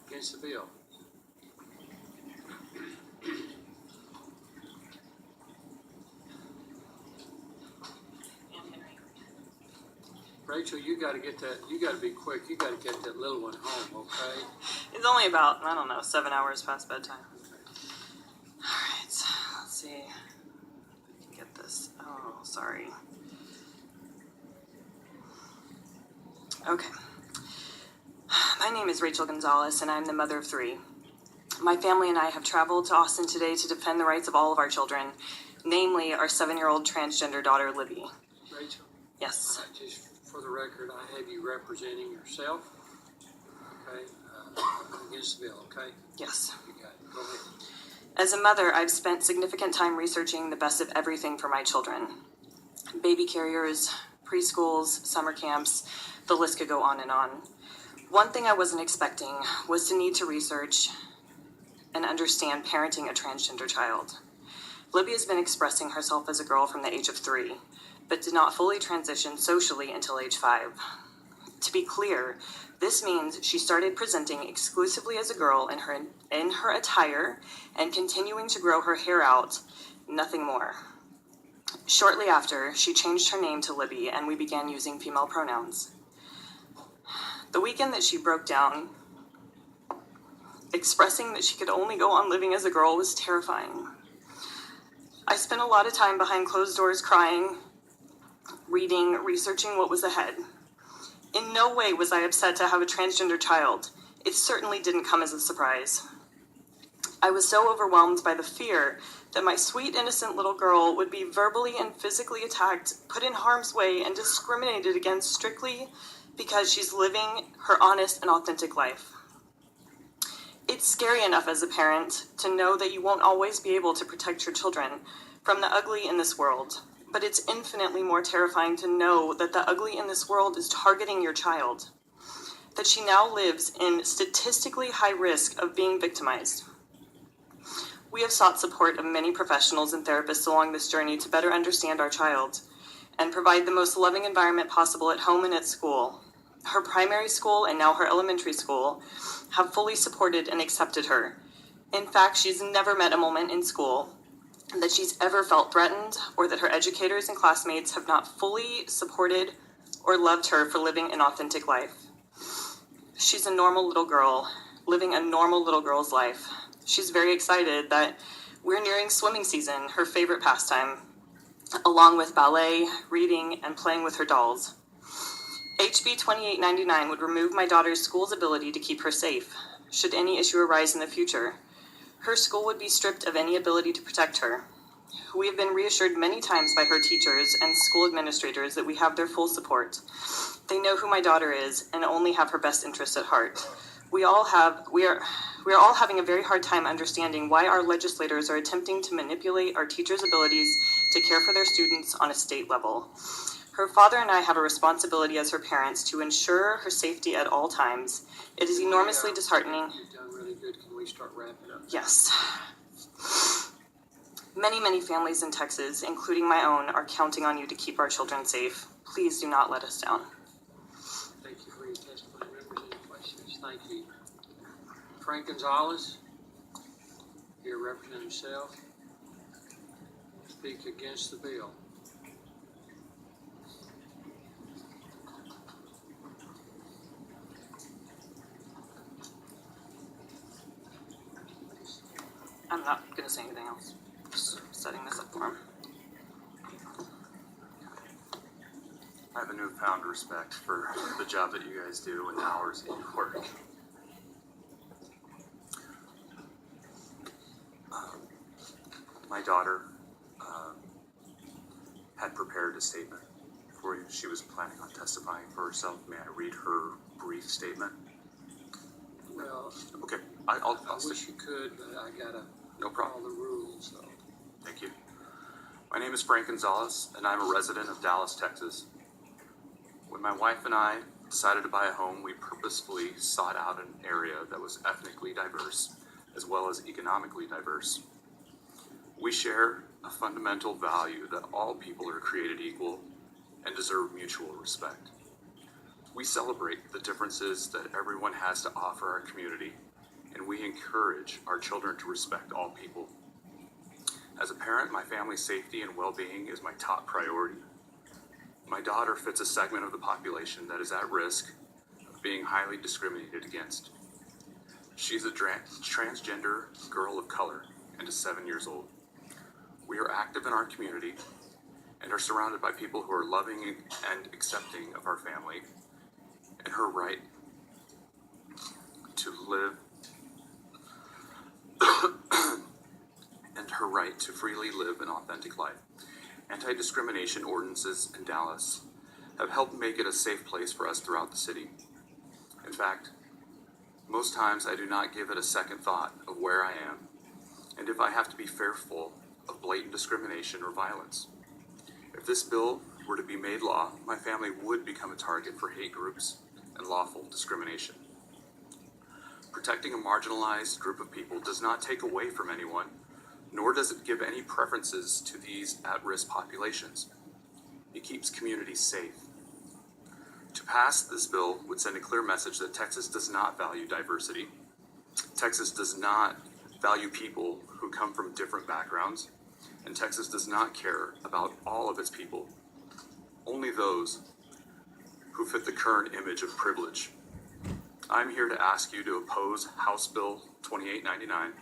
Against the bill. Rachel, you got to get that. You got to be quick. You got to get that little one home, okay? It's only about, I don't know, 7 hours past bedtime. All right, let's see. I can get this. Oh, sorry. Okay. My name is Rachel Gonzalez, and I'm the mother of 3. My family and I have traveled to Austin today to defend the rights of all of our children, namely our 7-year-old transgender daughter, Libby. Rachel? Yes. Just for the record, I have you representing yourself, okay, against the bill, okay? Yes. You got it. Go ahead. As a mother, I've spent significant time researching the best of everything for my children. Baby carriers, preschools, summer camps, the list could go on and on. One thing I wasn't expecting was to need to research and understand parenting a transgender child. Libby has been expressing herself as a girl from the age of 3, but did not fully transition socially until age 5. To be clear, this means she started presenting exclusively as a girl in her attire and continuing to grow her hair out, nothing more. Shortly after, she changed her name to Libby and we began using female pronouns. The weekend that she broke down, expressing that she could only go on living as a girl was terrifying. I spent a lot of time behind closed doors crying, reading, researching what was ahead. In no way was I upset to have a transgender child. It certainly didn't come as a surprise. I was so overwhelmed by the fear that my sweet, innocent little girl would be verbally and physically attacked, put in harm's way, and discriminated against strictly because she's living her honest and authentic life. It's scary enough as a parent to know that you won't always be able to protect your children from the ugly in this world, but it's infinitely more terrifying to know that the ugly in this world is targeting your child, that she now lives in statistically high risk of being victimized. We have sought support of many professionals and therapists along this journey to better understand our child and provide the most loving environment possible at home and at school. Her primary school and now her elementary school have fully supported and accepted her. In fact, she's never met a moment in school that she's ever felt threatened or that her educators and classmates have not fully supported or loved her for living an authentic life. She's a normal little girl, living a normal little girl's life. She's very excited that we're nearing swimming season, her favorite pastime, along with ballet, reading, and playing with her dolls. HB 2899 would remove my daughter's school's ability to keep her safe, should any issue arise in the future. Her school would be stripped of any ability to protect her. We have been reassured many times by her teachers and school administrators that we have their full support. They know who my daughter is and only have her best interests at heart. We are all having a very hard time understanding why our legislators are attempting to manipulate our teachers' abilities to care for their students on a state level. Her father and I have a responsibility as her parents to ensure her safety at all times. It is enormously disheartening. You've done really good. Can we start wrapping up? Yes. Many families in Texas, including my own, are counting on you to keep our children safe. Please do not let us down. Thank you for your testimony. Members, any questions? Thank you. Frank Gonzalez, here representing himself. Speak against the bill. I'm not going to say anything else. Just setting this up for him. I have a newfound respect for the job that you guys do and the hours that you work. My daughter had prepared a statement for you. She was planning on testifying for herself. May I read her brief statement? Well, Okay, I wish you could, but I gotta No problem. follow the rules. So. Thank you. My name is Frank Gonzalez, and I'm a resident of Dallas, Texas. When my wife and I decided to buy a home, we purposefully sought out an area that was ethnically diverse, as well as economically diverse. We share a fundamental value that all people are created equal and deserve mutual respect. We celebrate the differences that everyone has to offer our community and we encourage our children to respect all people. As a parent, my family's safety and well-being is my top priority. My daughter fits a segment of the population that is at risk of being highly discriminated against. She's a transgender girl of color and is 7 years old. We are active in our community and are surrounded by people who are loving and accepting of our family and her right to live and her right to freely live an authentic life. Anti-discrimination ordinances in Dallas have helped make it a safe place for us throughout the city. In fact, most times I do not give it a second thought of where I am and if I have to be fearful of blatant discrimination or violence. If this bill were to be made law, my family would become a target for hate groups and lawful discrimination. Protecting a marginalized group of people does not take away from anyone, nor does it give any preferences to these at-risk populations. It keeps communities safe. To pass this bill would send a clear message that Texas does not value diversity. Texas does not value people who come from different backgrounds, and Texas does not care about all of its people, only those who fit the current image of privilege. I'm here to ask you to oppose House Bill 2899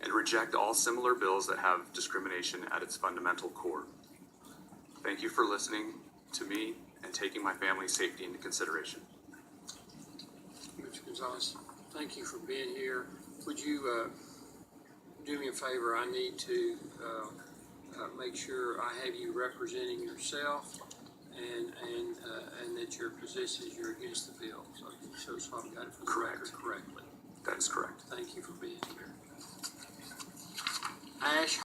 and reject all similar bills that have discrimination at its fundamental core. Thank you for listening to me and taking my family's safety into consideration. Mr. Gonzalez, thank you for being here. Would you do me a favor? I need to make sure I have you representing yourself and that your position is you're against the bill. So I've got it for the record correctly. That is correct. Thank you for being here. Ash